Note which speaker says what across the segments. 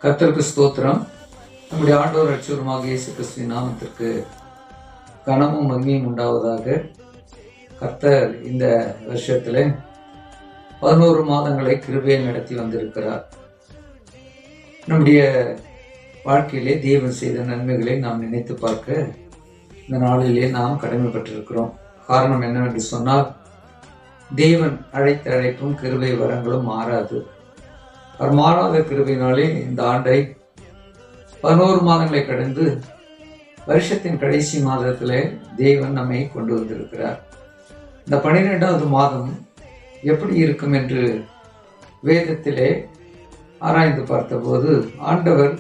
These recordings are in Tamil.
Speaker 1: கர்த்தருக்கு ஸ்தோத்திரம். நம்முடைய ஆண்டவர் ரட்சகருமாக இயேசு கிறிஸ்துவின் நாமத்திற்கு கனமும் மகிமையும் உண்டாவதாக. கர்த்தர் இந்த வருஷத்துல 11 மாதங்களை கிருபையை நடத்தி வந்திருக்கிறார். நம்முடைய வாழ்க்கையிலே தேவன் செய்த நன்மைகளை நாம் நினைத்து பார்க்க இந்த நாளிலே நாம் கடமைப்பட்டிருக்கிறோம். காரணம் என்னவென்று சொன்னால், தேவன் அழைத்த அழைப்பும் கிருபை வரங்களும் மாறாது. அவர் மாறாத கிருபையினாலே இந்த ஆண்டை 11 மாதங்களை கடந்து வருஷத்தின் கடைசி மாதத்திலே தேவன் நம்மை கொண்டு வந்திருக்கிறார். இந்த 12வது மாதம் எப்படி இருக்கும் என்று வேதத்திலே ஆராய்ந்து பார்த்தபோது, ஆண்டவர்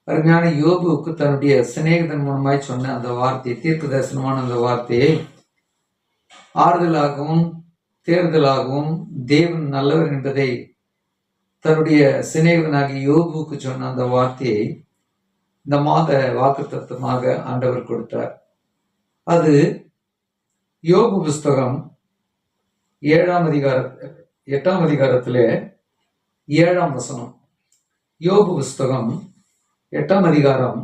Speaker 1: அருமையான யோபுவுக்கு தன்னுடைய சிநேகிதன் மூலமாய் சொன்ன அந்த வார்த்தை, தீர்க்க தரிசனமான அந்த வார்த்தையை ஆறுதலாகவும் தேர்தலாகவும் தேவன் நல்லவர் என்பதை தன்னுடைய சிநேகிதனாகிய யோபுவுக்கு சொன்ன அந்த வார்த்தையை இந்த மாத வாக்குத்தத்தமாக ஆண்டவர் கொடுத்தார். அது யோபு புஸ்தகம் 8ஆம் அதிகாரத்திலே 7ஆம் வசனம். யோபு புஸ்தகம் 8ஆம் அதிகாரம்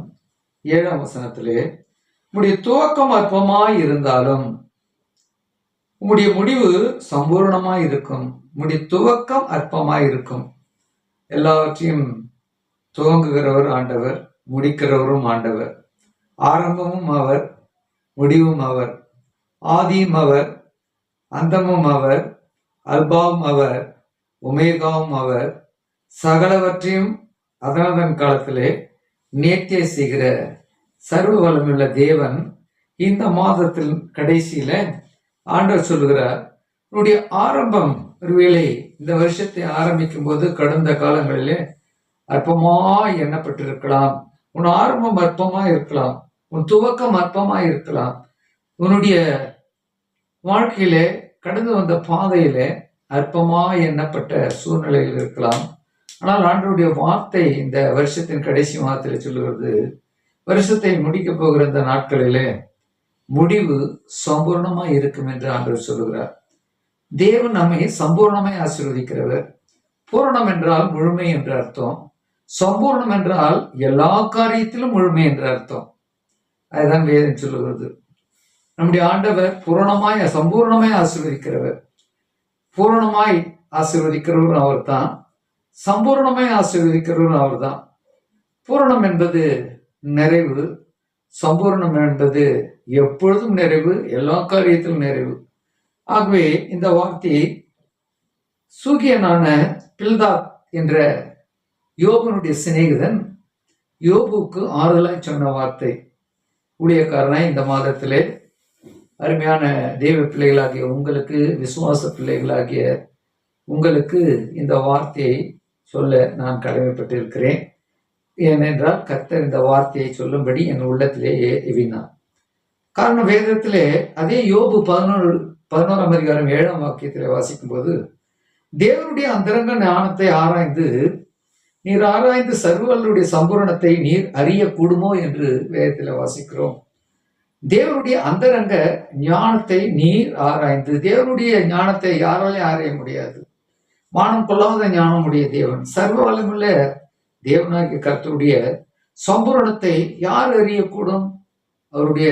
Speaker 1: 7ஆம் வசனத்திலே, உம்முடைய துவக்கம் அற்பமாய் இருந்தாலும் உம்முடைய முடிவு சம்பூர்ணமாய் இருக்கும். உம்முடைய துவக்கம் அற்பமாய் இருக்கும். எல்லாவற்றையும் துவங்குகிறவர் ஆண்டவர், முடிக்கிறவரும் ஆண்டவர். ஆரம்பமும் அவர், முடிவும் அவர். ஆதியும் அவர், அந்தமும் அவர். அல்பாவும் அவர், ஒமேகாவும் அவர். சகலவற்றையும் அதனதன் காலத்திலே நேர்த்திய செய்கிற சர்வ வல்லமையுள்ள தேவன் இந்த மாதத்தில் கடைசியில ஆண்டவர் சொல்லுகிறார், உன்னுடைய ஆரம்பம் ஒருவேளை இந்த வருஷத்தை ஆரம்பிக்கும் போது கடந்த காலங்களிலே அற்பமாய் எண்ணப்பட்டிருக்கலாம். உன் ஆரம்பம் அற்பமாய் இருக்கலாம், உன் துவக்கம் அற்பமாய் இருக்கலாம். உன்னுடைய வாழ்க்கையிலே கடந்து வந்த பாதையிலே அற்பமாய் எண்ணப்பட்ட சூழ்நிலையில் இருக்கலாம். ஆனால் ஆண்டவருடைய வார்த்தை இந்த வருஷத்தின் கடைசி மாதத்தில் சொல்லுகிறது, வருஷத்தை முடிக்க போகிற இந்த நாட்களிலே முடிவு சம்பூர்ணமாய் இருக்கும் என்று ஆண்டவர் சொல்லுகிறார். தேவன் நம்மை சம்பூர்ணமாய் ஆசீர்வதிக்கிறவர். பூரணம் என்றால் முழுமை என்று அர்த்தம். சம்பூர்ணம் என்றால் எல்லா காரியத்திலும் முழுமை என்று அர்த்தம். அதுதான் வேதம் சொல்லுகிறது. நம்முடைய ஆண்டவர் பூரணமாய் சம்பூர்ணமாய் ஆசீர்வதிக்கிறவர். பூரணமாய் ஆசீர்வதிக்கிறவரும் அவர் தான், சம்பூர்ணமாய் ஆசீர்வதிக்கிறவரும் அவர் தான். பூரணம் என்பது நிறைவு, சம்பூர்ணம் என்பது எப்பொழுதும் நிறைவு, எல்லா காரியத்திலும் நிறைவு. ஆகவே இந்த வார்த்தையை சூகியனான பில்தாத் என்ற யோபனுடைய சிநேகிதன் யோபுக்கு ஆறுதலாய் சொன்ன வார்த்தை. ஊழியக்காரனாய் இந்த மாதத்திலே அருமையான தேவ பிள்ளைகளாகிய உங்களுக்கு, விசுவாச பிள்ளைகளாகிய உங்களுக்கு இந்த வார்த்தையை சொல்ல நான் கடமைப்பட்டிருக்கிறேன். ஏனென்றால் கர்த்தர் இந்த வார்த்தையை சொல்லும்படி என் உள்ளத்திலே எவினார். காரணம், வேதத்திலே அதே யோபு 11ஆம் அதிகாரம் 7ஆம் வாக்கியத்திலே வாசிக்கும் போது, தேவனுடைய அந்தரங்க ஞானத்தை ஆராய்ந்து நீர் ஆராய்ந்து சர்வவல்லவருடைய சம்பூரணத்தை நீர் அறியக்கூடுமோ என்று வேதத்தில் வாசிக்கிறோம். தேவனுடைய அந்தரங்க ஞானத்தை நீர் ஆராய்ந்து, தேவனுடைய ஞானத்தை யாராலையும் ஆராய முடியாது. மானம் கொள்ளாத ஞானம் உடைய தேவன், சர்வ வல்லமையுள்ள தேவனாகிய கர்த்தருடைய சம்பூரணத்தை யார் அறியக்கூடும்? அவருடைய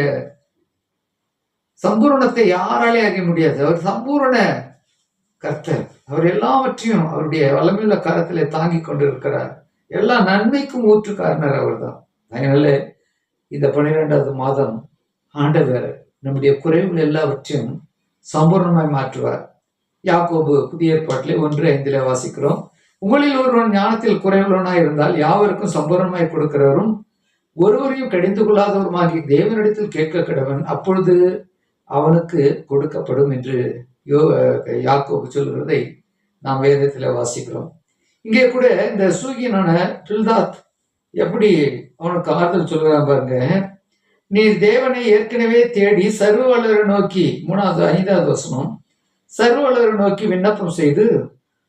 Speaker 1: சம்பூரணத்தை யாராலே அறிய முடியாது. அவர் சம்பூரண கர்த்தர். அவர் எல்லாவற்றையும் அவருடைய வல்லமையுள்ள கரத்திலே தாங்கி கொண்டு இருக்கிறார். எல்லா நன்மைக்கும் ஊற்றுக்காரனர் அவர் தான். அதனால இந்த 12வது மாதம் ஆண்டவர் நம்முடைய குறைவுகள் எல்லாவற்றையும் சம்பூர்ணமாய் மாற்றுவார். யாக்கோபு புதிய ஏற்பாட்டிலே 1:5 வாசிக்கிறோம், உங்களில் ஒருவன் ஞானத்தில் குறைவுள்ளவனாய் இருந்தால் யாவருக்கும் சம்பூர்ணமாய் கொடுக்கிறவரும் ஒருவரையும் கடிந்து கொள்ளாதவருமாகி தேவனிடத்தில் கேட்க கடவன், அப்பொழுது அவனுக்கு கொடுக்கப்படும் என்று யாக்கோபு சொல்கிறதை நாம் வேதத்தில் வாசிக்கிறோம். இங்கே கூட இந்த சூகியனான பில்தாத் எப்படி அவனுக்கு ஆறுதல் சொல்கிறான் பாருங்க. நீ தேவனை ஏற்கனவே தேடி சர்வ வல்லவரை நோக்கி, 5வது வசனம், சர்வ வல்லவரை நோக்கி விண்ணப்பம் செய்து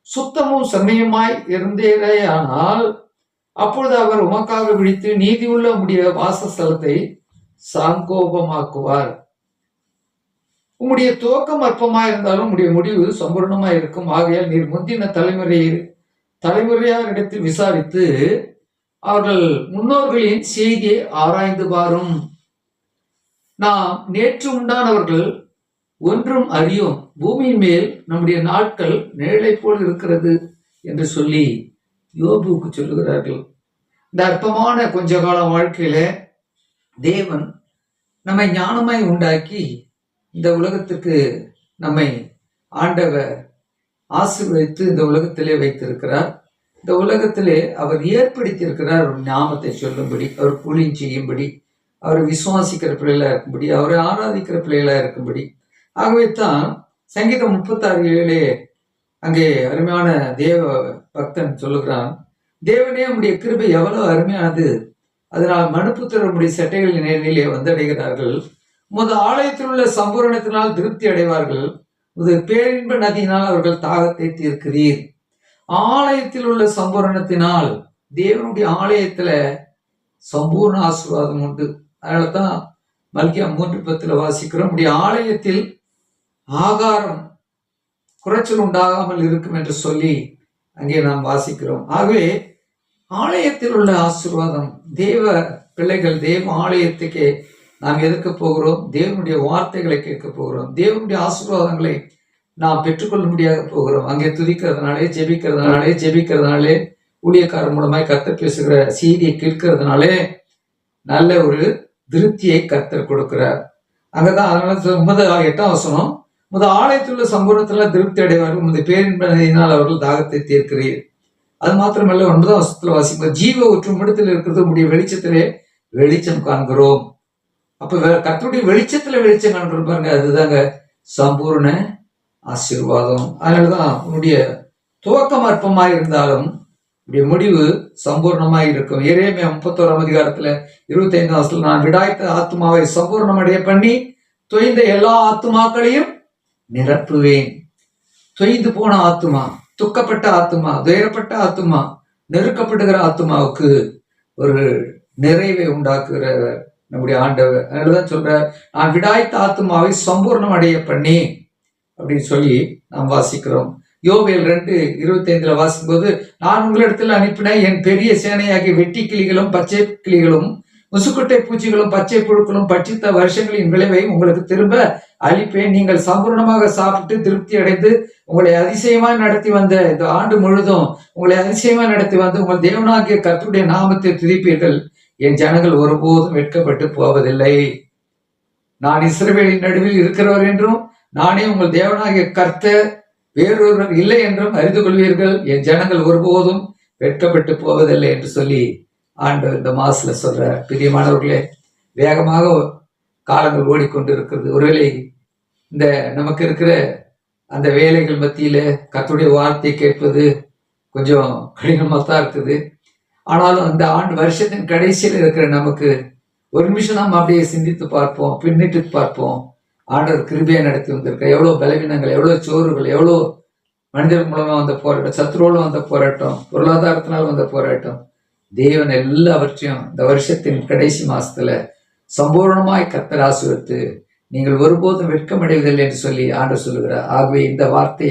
Speaker 1: சுத்தமும் செம்மையுமாய் இருந்தேரே ஆனால் அப்பொழுது அவர் உமக்காக விழித்து நீதி உள்ள உம்முடைய வாசஸ்தலத்தை சாங்கோபமாக்குவார். உம்முடைய துவக்கம் அற்பமாய் இருந்தாலும் உம்முடைய முடிவு சம்பூர்ணமாய் இருக்கும். ஆகையால் நீர் முந்தின தலைமுறையாரிடத்தில் விசாரித்து அவர்கள் முன்னோர்களின் செய்தியை ஆராய்ந்து பாரும். நாம் நேற்று உண்டானவர்கள் ஒன்றும் அறியோம், பூமியின் மேல் நம்முடைய நாட்கள் நிழலை போல் இருக்கிறது என்று சொல்லி யோபுவுக்கு சொல்லுகிறார்கள். இந்த அற்பமான கொஞ்ச கால வாழ்க்கையில தேவன் நம்மை ஞானமாய் உண்டாக்கி இந்த உலகத்துக்கு நம்மை ஆண்டவர் ஆசீர்வதித்து இந்த உலகத்திலே வைத்திருக்கிறார். இந்த உலகத்திலே அவர் ஏற்படுத்தியிருக்கிறார் ஒரு நாமத்தை சொல்லும்படி, அவர் ஊழியம் செய்யும்படி, அவரை விசுவாசிக்கிற பிள்ளைகளா இருக்கும்படி, அவரை ஆராதிக்கிற பிள்ளைகளா இருக்கும்படி. ஆகவே தான் சங்கீதம் 36:7 அங்கே அருமையான தேவ பக்தன் சொல்லுகிறான், தேவனே உம்முடைய கிருபை எவ்வளவு அருமையானது, அதனால் மனுப்புத்திரர் உம்முடைய சட்டைகளின் நேரிலே வந்தடைகிறார்கள். உமது ஆலயத்தில் உள்ள சம்பூரணத்தினால் திருப்தி அடைவார்கள். உமது பேரின்ப நதியினால் அவர்கள் தாகத்தை தீர்க்கிறீர். ஆலயத்தில் உள்ள சம்பூரணத்தினால், தேவனுடைய ஆலயத்துல சம்பூர்ண ஆசீர்வாதம் உண்டு. அதனாலதான் மல்கியா 3:10 வாசிக்கிறோம், உடைய ஆலயத்தில் ஆகாரம் குறைச்சல் உண்டாகாமல் இருக்கும் என்று சொல்லி அங்கே நாம் வாசிக்கிறோம். ஆகவே ஆலயத்தில் உள்ள ஆசீர்வாதம், தேவ பிள்ளைகள் தேவ ஆலயத்துக்கே நாம் எதிர்க்க போகிறோம், தேவனுடைய வார்த்தைகளை கேட்க போகிறோம், தேவனுடைய ஆசீர்வாதங்களை நாம் பெற்றுக்கொள்ள முடியாத போகிறோம். அங்கே துதிக்கிறதுனாலே, ஜெபிக்கிறதுனாலே, ஊழியக்காரர் மூலமாய் கர்த்தர் பேசுகிற செய்தியை கேட்கறதுனாலே நல்ல ஒரு திருப்தியை கர்த்தர் கொடுக்கிறார். அங்கதான் அதனால 8ஆம் வசனம், முத ஆலயத்தில் உள்ள சம்பூர்ணத்துல திருப்தி அடைவார்கள், உமது பேரின்பதினால் அவர்கள் தாகத்தை தீர்க்கிறீர். அது மாத்திரமல்ல 9ஆம் வசனத்துல வாசிக்கும், ஜீவ ஊற்றும் இடத்தில் இருக்கிறது உடைய வெளிச்சத்திலே வெளிச்சம் காண்கிறோம். அப்ப கர்த்தருடைய வெளிச்சத்துல வெளிச்சம் காண்கிறோம் பாருங்க, அதுதாங்க சம்பூர்ண ஆசீர்வாதம். அதனாலதான் உன்னுடைய துவக்கம் அற்பமாய் இருந்தாலும் உடைய முடிவு சம்பூர்ணமாய் இருக்கும். எரேமியா 31ஆம் அதிகாரத்துல 25ஆம் வசனத்துல, நான் விடாய்த்த ஆத்மாவை சம்பூர்ணம் அடைய பண்ணி தொய்ந்த எல்லா ஆத்மாக்களையும் நிரப்புவேன். தொய்ந்து போன ஆத்மா, துக்கப்பட்ட ஆத்மா, துயரப்பட்ட ஆத்மா, நெருக்கப்படுகிற ஆத்மாவுக்கு ஒரு நிறைவை உண்டாக்குகிற நம்முடைய ஆண்டவர். அதனாலதான் சொல்ற, நான் விடாய்த்த ஆத்மாவை சம்பூர்ணம் அடைய பண்ணி அப்படின்னு சொல்லி நாம் வாசிக்கிறோம். யோவேல் 2:25 வாசிக்கும் போது, நான் உங்களிடத்தில் அனுப்பின என் பெரிய சேனையாகிய வெட்டி கிளிகளும் பச்சை கிளிகளும் முசுக்குட்டை பூச்சிகளும் பச்சை புழுக்களும் பட்சித்த வருஷங்களின் விளைவை உங்களுக்கு திரும்ப அளிப்பேன். நீங்கள் சம்பூர்ணமாக சாப்பிட்டு திருப்தி அடைந்து உங்களை அதிசயமாய் நடத்தி வந்த இந்த ஆண்டு முழுதும் உங்களை அதிசயமாய் நடத்தி வந்து உங்கள் தேவனாகிய கர்த்தருடைய நாமத்தை துதிப்பீர்கள். என் ஜனங்கள் ஒருபோதும் வெட்கப்பட்டு போவதில்லை. நான் இஸ்ரவேலின் நடுவில் இருக்கிறவர் என்றும், நானே உங்கள் தேவனாகிய கர்த்தர், வேறொருவர் இல்லை என்றும் அறிந்து கொள்வீர்கள். என் ஜனங்கள் ஒருபோதும் வெட்கப்பட்டு போவதில்லை என்று சொல்லி ஆண்டவர் இந்த மாசத்துல சொல்ற. பிரியமானவர்களே, வேகமாக காலங்கள் ஓடிக்கொண்டு இருக்கிறது. ஒருவேளை இந்த நமக்கு இருக்கிற அந்த வேலைகள் மத்தியில கர்த்தருடைய வார்த்தை கேட்பது கொஞ்சம் கடினமா தான் இருக்குது. ஆனாலும் இந்த ஆண்டு வருஷத்தின் கடைசியில் இருக்கிற நமக்கு ஒரு நிமிஷம் நாம் அப்படியே சிந்தித்து பார்ப்போம், பின்னிட்டு பார்ப்போம். ஆண்டவர் கிருபையை நடத்தி வந்திருக்க, எவ்வளவு பலவீனங்கள், எவ்வளவு சோறுகள், எவ்வளவு மனிதர்கள் மூலமா வந்த போராட்டம், சத்துருவோடு வந்த போராட்டம், பொருளாதாரத்தினால் வந்த போராட்டம், தேவன் எல்லாவற்றையும் இந்த வருஷத்தின் கடைசி மாசத்துல சம்பூர்ணமாய் கர்த்தர் ஆசீர்வதித்து நீங்கள் ஒருபோதும் வெட்கமடைவதில்லை என்று சொல்லி ஆண்டவர் சொல்லுகிறார். ஆகவே இந்த வார்த்தை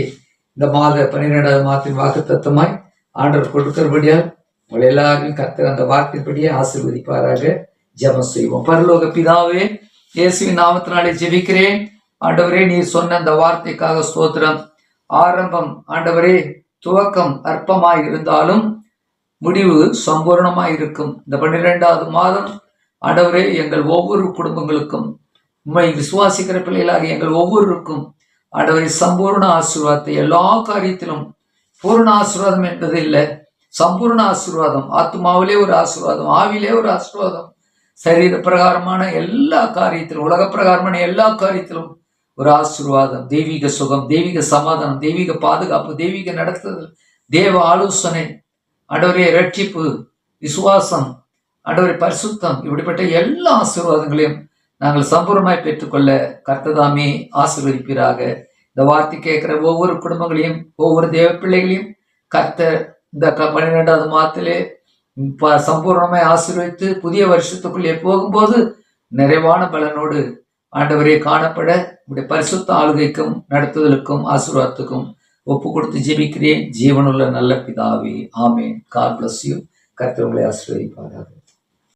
Speaker 1: இந்த மாத 12ஆவது மாதத்தின் வாக்குத்தத்தமாய் ஆண்டவர் கொடுக்கிறபடியால் உங்களை எல்லாரையும் கர்த்தர் அந்த வார்த்தைப்படியே ஆசீர்வதிப்பாராக. ஜெபம் செய்வோம். பரலோக பிதாவே, இயேசுவின் நாமத்தினாலே ஜெபிக்கிறேன். ஆண்டவரே, நீர் சொன்ன அந்த வார்த்தைக்காக ஸ்தோத்திரம். ஆரம்பம் ஆண்டவரே, துவக்கம் அற்பமாய் இருந்தாலும் முடிவு சம்பூர்ணமாய் இருக்கும். இந்த 12ஆவது மாதம் ஆண்டவரே, எங்கள் ஒவ்வொரு குடும்பங்களுக்கும், உம்மை விசுவாசிக்கிற பிள்ளைகளாக எங்கள் ஒவ்வொருவருக்கும் ஆண்டவரே சம்பூர்ண ஆசீர்வாதத்தை எல்லா காரியத்திலும், பூர்ண ஆசீர்வாதம் என்பது இல்லை, சம்பூர்ண ஆசீர்வாதம். ஆத்மாவிலே ஒரு ஆசீர்வாதம், ஆவிலே ஒரு ஆசீர்வாதம், சரீர பிரகாரமான எல்லா காரியத்திலும், உலக பிரகாரமான எல்லா காரியத்திலும் ஒரு ஆசீர்வாதம், தெய்வீக சுகம், தெய்வீக சமாதானம், தெய்வீக பாதுகாப்பு, தெய்வீக நடத்துதல், தேவ ஆலோசனை, ஆண்டவரே ரட்சிப்பு, விசுவாசம், ஆண்டவரே பரிசுத்தம், இப்படிப்பட்ட எல்லா ஆசீர்வாதங்களையும் நாங்கள் சம்பூர்ணமாய் பெற்றுக்கொள்ள கர்த்ததாமே ஆசீர்வதிப்பீராக. இந்த வார்த்தை கேட்கிற ஒவ்வொரு குடும்பங்களையும், ஒவ்வொரு தேவ பிள்ளைகளையும் கர்த்தர் இந்த 12ஆவது மாதத்திலே சம்பூர்ணமாய் ஆசீர்வதித்து புதிய வருஷத்துக்குள்ளே போகும்போது நிறைவான பலனோடு ஆண்டவரே காணப்பட உடைய பரிசுத்த ஆளுகைக்கும் நடத்துதலுக்கும் ஆசீர்வாதத்துக்கும் ஒப்பு கொடுத்து ஜெபிக்கிறேன் ஜீவனுள்ள நல்ல பிதாவே. ஆமென். God bless you. கர்த்தர் உங்களை ஆசீர்வதிப்பாராக.